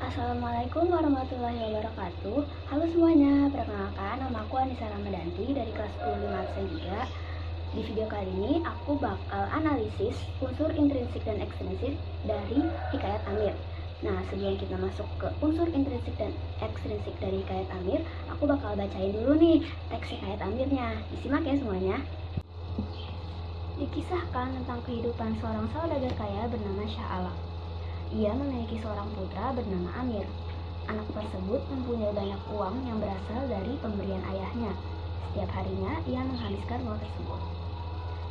Assalamualaikum warahmatullahi wabarakatuh. Halo semuanya, perkenalkan nama aku Anissa Ramadanti dari kelas 10 5 absen 3. Di video kali ini aku bakal analisis unsur intrinsik dan ekstrinsik dari Hikayat Amir. Nah, sebelum kita masuk ke unsur intrinsik dan ekstrinsik dari Hikayat Amir, aku bakal bacain dulu nih teks Hikayat Amirnya. Disimak ya semuanya. Dikisahkan tentang kehidupan seorang saudagar kaya bernama Shah Alam. Ia memiliki seorang putra bernama Amir. Anak tersebut mempunyai banyak uang yang berasal dari pemberian ayahnya. Setiap harinya ia menghabiskan uang tersebut.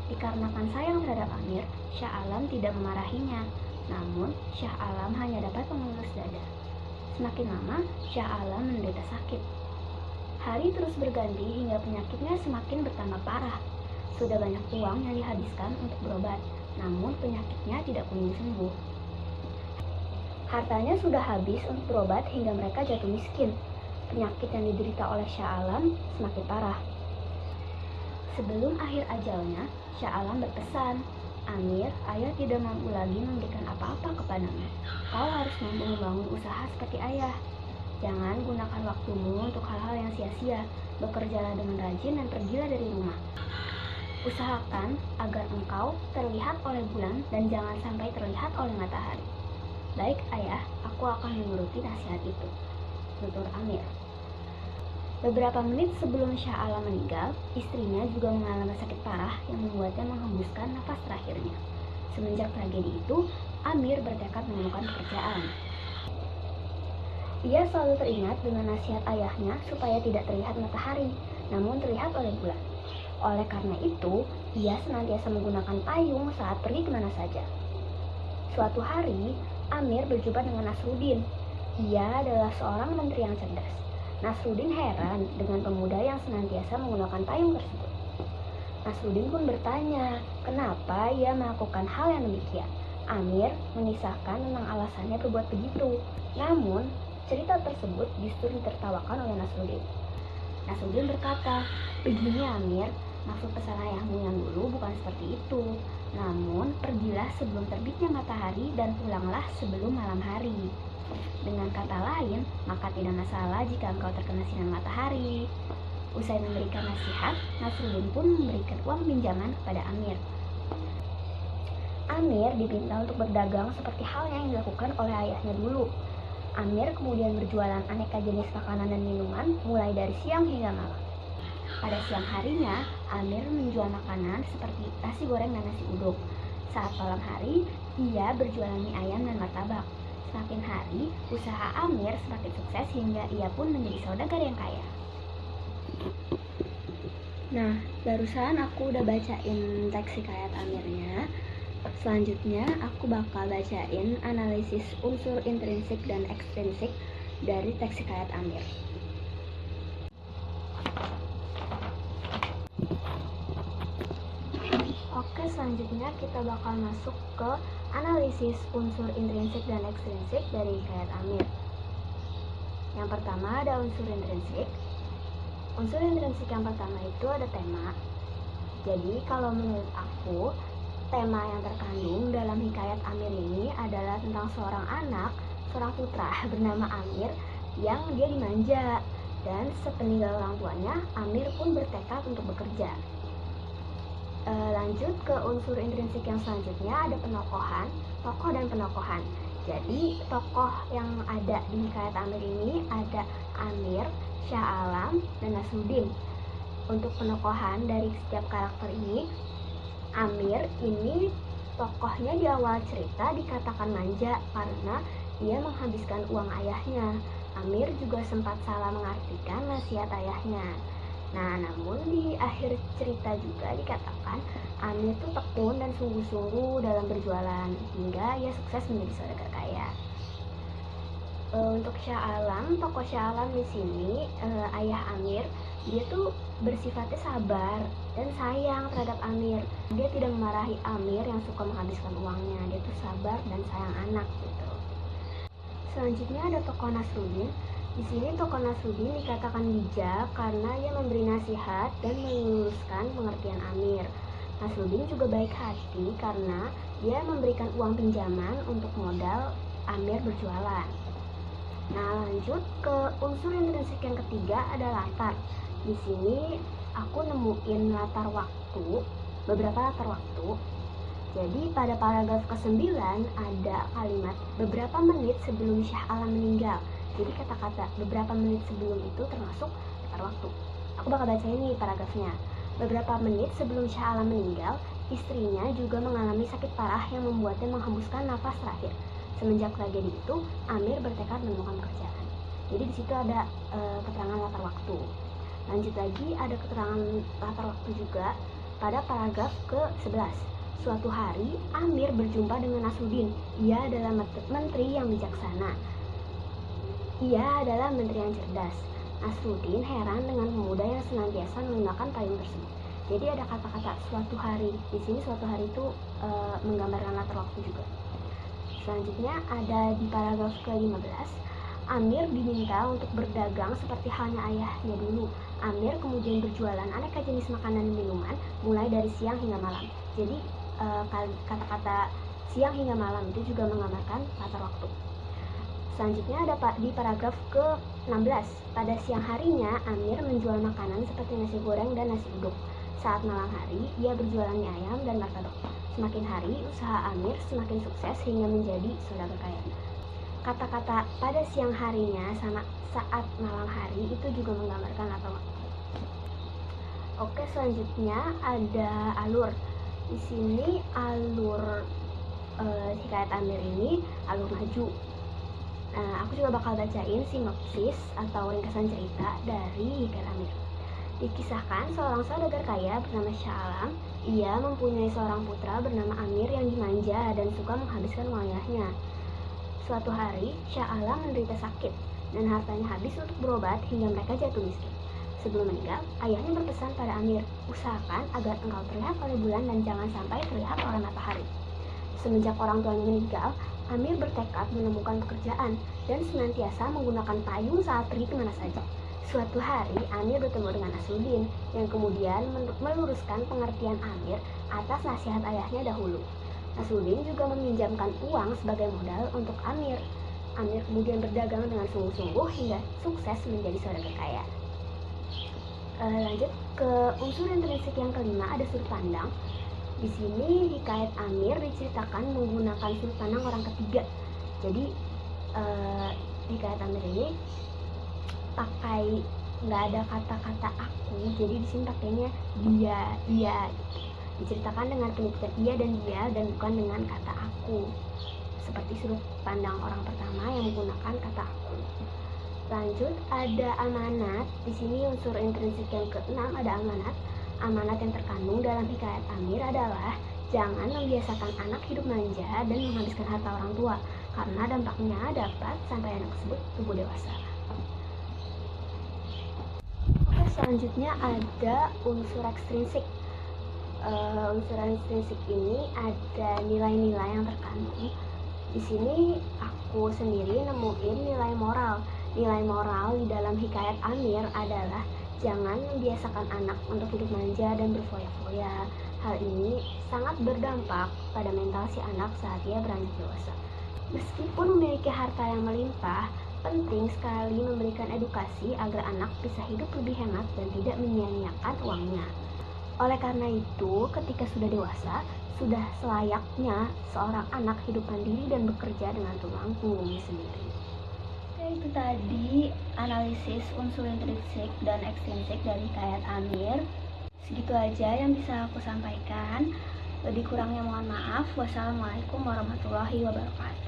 Dikarenakan sayang terhadap Amir, Shah Alam tidak memarahinya. Namun, Shah Alam hanya dapat mengelus dada. Semakin lama, Shah Alam menderita sakit. Hari terus berganti hingga penyakitnya semakin bertambah parah. Sudah banyak uang yang dihabiskan untuk berobat, namun penyakitnya tidak kunjung sembuh. Hartanya sudah habis untuk berobat hingga mereka jatuh miskin. Penyakit yang diderita oleh Shah Alam semakin parah. Sebelum akhir ajalnya, Shah Alam berpesan, "Amir, ayah tidak mampu lagi memberikan apa-apa kepadamu. Kau harus mampu membangun usaha seperti ayah. Jangan gunakan waktumu untuk hal-hal yang sia-sia. Bekerjalah dengan rajin dan pergilah dari rumah. Usahakan agar engkau terlihat oleh bulan dan jangan sampai terlihat oleh matahari." "Baik ayah, aku akan menuruti nasihat itu," tutur Amir. Beberapa menit sebelum Shah Alam meninggal, istrinya juga mengalami sakit parah yang membuatnya menghembuskan nafas terakhirnya. Semenjak tragedi itu, Amir bertekad menemukan pekerjaan. Ia selalu teringat dengan nasihat ayahnya supaya tidak terlihat matahari, namun terlihat oleh bulan. Oleh karena itu, ia senantiasa menggunakan payung saat pergi kemana saja. Suatu hari, Amir berjumpa dengan Nasruddin. Ia adalah seorang menteri yang cerdas. Nasruddin heran dengan pemuda yang senantiasa menggunakan payung tersebut. Nasruddin pun bertanya, kenapa ia melakukan hal yang demikian. Amir mengisahkan tentang alasannya berbuat begitu. Namun, cerita tersebut justru ditertawakan oleh Nasruddin. Nasruddin berkata, "Begini Amir, maksud pesan ayahmu yang dulu bukan seperti itu. Namun, pergilah sebelum terbitnya matahari dan pulanglah sebelum malam hari. Dengan kata lain, maka tidak masalah jika engkau terkena sinar matahari." Usai memberikan nasihat, Nasruddin pun memberikan uang pinjaman kepada Amir. Amir diminta untuk berdagang seperti halnya yang dilakukan oleh ayahnya dulu. Amir kemudian berjualan aneka jenis makanan dan minuman mulai dari siang hingga malam. Pada siang harinya, Amir menjual makanan seperti nasi goreng dan nasi uduk. Saat malam hari, ia berjualan mie ayam dan martabak. Semakin hari, usaha Amir semakin sukses hingga ia pun menjadi saudagar yang kaya. Nah, barusan aku udah bacain teks Hikayat Amirnya. Selanjutnya, aku bakal bacain analisis unsur intrinsik dan ekstrinsik dari teks Hikayat Amir. Oke, selanjutnya kita bakal masuk ke analisis unsur intrinsik dan ekstrinsik dari Hikayat Amir. Yang pertama ada unsur intrinsik. Unsur intrinsik yang pertama itu ada tema. Jadi kalau menurut aku, tema yang terkandung dalam Hikayat Amir ini adalah tentang seorang anak, seorang putra bernama Amir yang dia dimanja. Dan sepeninggal orang tuanya, Amir pun bertekad untuk bekerja. Lanjut ke unsur intrinsik yang selanjutnya ada penokohan, tokoh dan penokohan. Jadi tokoh yang ada di Hikayat Amir ini ada Amir, Shah Alam, dan Nasruddin. Untuk penokohan dari setiap karakter ini, Amir ini tokohnya di awal cerita dikatakan manja karena dia menghabiskan uang ayahnya. Amir juga sempat salah mengartikan nasihat ayahnya. Nah, namun di akhir cerita juga dikatakan Amir itu tekun dan sungguh-sungguh dalam berjualan hingga ia sukses menjadi saudagar kaya. Untuk Shah Alam, tokoh Shah Alam di sini ayah Amir, dia tuh bersifatnya sabar dan sayang terhadap Amir. Dia tidak memarahi Amir yang suka menghabiskan uangnya. Dia tuh sabar dan sayang anak gitu. Selanjutnya ada tokoh Nasruddin. Di sini tokoh Nasruddin dikatakan bijak karena ia memberi nasihat dan meluruskan pengertian Amir. Nasruddin juga baik hati karena dia memberikan uang pinjaman untuk modal Amir berjualan. Nah, lanjut ke unsur intrinsik yang ketiga ada latar. Di sini aku nemuin latar waktu, beberapa latar waktu. Jadi pada paragraf ke-9 ada kalimat beberapa menit sebelum Syah Alam meninggal. Jadi kata-kata beberapa menit sebelum itu termasuk latar waktu. Aku bakal baca ini paragrafnya. Beberapa menit sebelum Syah Alam meninggal, istrinya juga mengalami sakit parah yang membuatnya menghembuskan nafas terakhir. Semenjak tragedi itu, Amir bertekad menemukan pekerjaan. Jadi di situ ada keterangan latar waktu. Lanjut lagi ada keterangan latar waktu juga pada paragraf ke-11. Suatu hari, Amir berjumpa dengan Nasruddin. Ia adalah menteri yang bijaksana. Ia adalah menteri yang cerdas. Nasruddin heran dengan pemuda yang senantiasa menggunakan payung tersebut. Jadi ada kata-kata suatu hari. Di sini suatu hari itu menggambarkan latar waktu juga. Selanjutnya ada di paragraf ke-15. Amir diminta untuk berdagang seperti halnya ayahnya dulu. Amir kemudian berjualan aneka jenis makanan dan minuman mulai dari siang hingga malam. Jadi kata-kata siang hingga malam itu juga menggambarkan latar waktu. Selanjutnya ada di paragraf ke-16. Pada siang harinya Amir menjual makanan seperti nasi goreng dan nasi uduk. Saat malam hari ia berjualan mie ayam dan martabak. Semakin hari usaha Amir semakin sukses hingga menjadi saudagar kaya. Kata-kata pada siang harinya sama saat malam hari itu juga menggambarkan latar waktu. Oke, selanjutnya ada alur. Di sini alur Hikayat Amir ini alur maju. Nah, aku juga bakal bacain sinopsis atau ringkasan cerita dari Hikayat Amir. Dikisahkan seorang saudagar kaya bernama Syah Alam. Ia mempunyai seorang putra bernama Amir yang dimanja dan suka menghabiskan uang ayahnya. Suatu hari, Syah Alam menderita sakit dan hartanya habis untuk berobat hingga mereka jatuh miskin. Sebelum meninggal, ayahnya berpesan pada Amir, usahakan agar engkau terlihat oleh bulan dan jangan sampai terlihat oleh matahari. Semenjak orang tuanya meninggal, Amir bertekad menemukan pekerjaan dan senantiasa menggunakan payung saat pergi kemana saja. Suatu hari, Amir bertemu dengan Nasruddin yang kemudian meluruskan pengertian Amir atas nasihat ayahnya dahulu. Nasruddin juga meminjamkan uang sebagai modal untuk Amir. Amir kemudian berdagang dengan sungguh-sungguh hingga sukses menjadi saudagar kaya. Lanjut ke unsur intrinsik yang kelima ada sudut pandang. Di sini Hikayat Amir diceritakan menggunakan sudut pandang orang ketiga. Jadi Hikayat Amir ini pakai nggak ada kata-kata aku, jadi di sini pakainya dia gitu. Diceritakan dengan penyebutan ia dan dia dan bukan dengan kata aku, seperti sudut pandang orang pertama yang menggunakan kata aku. Lanjut ada amanat. Di sini unsur intrinsik yang ke-6 ada amanat. Amanat yang terkandung dalam Hikayat Amir adalah jangan membiasakan anak hidup manja dan menghabiskan harta orang tua, karena dampaknya dapat sampai anak tersebut tumbuh dewasa. Oke, selanjutnya ada unsur ekstrinsik. Unsur ekstrinsik ini ada nilai-nilai yang terkandung. Di sini aku sendiri nemuin nilai moral. Nilai moral di dalam Hikayat Amir adalah jangan membiasakan anak untuk hidup manja dan berfoya-foya. Hal ini sangat berdampak pada mental si anak saat ia beranjak dewasa. Meskipun memiliki harta yang melimpah, penting sekali memberikan edukasi agar anak bisa hidup lebih hemat dan tidak menyia-nyiakan uangnya. Oleh karena itu, ketika sudah dewasa, sudah selayaknya seorang anak hidup mandiri dan bekerja dengan tulang punggungnya sendiri. Itu tadi analisis unsur intrinsik dan ekstrinsik dari Hikayat Amir. Segitu aja yang bisa aku sampaikan. Lebih kurangnya mohon maaf. Wassalamualaikum warahmatullahi wabarakatuh.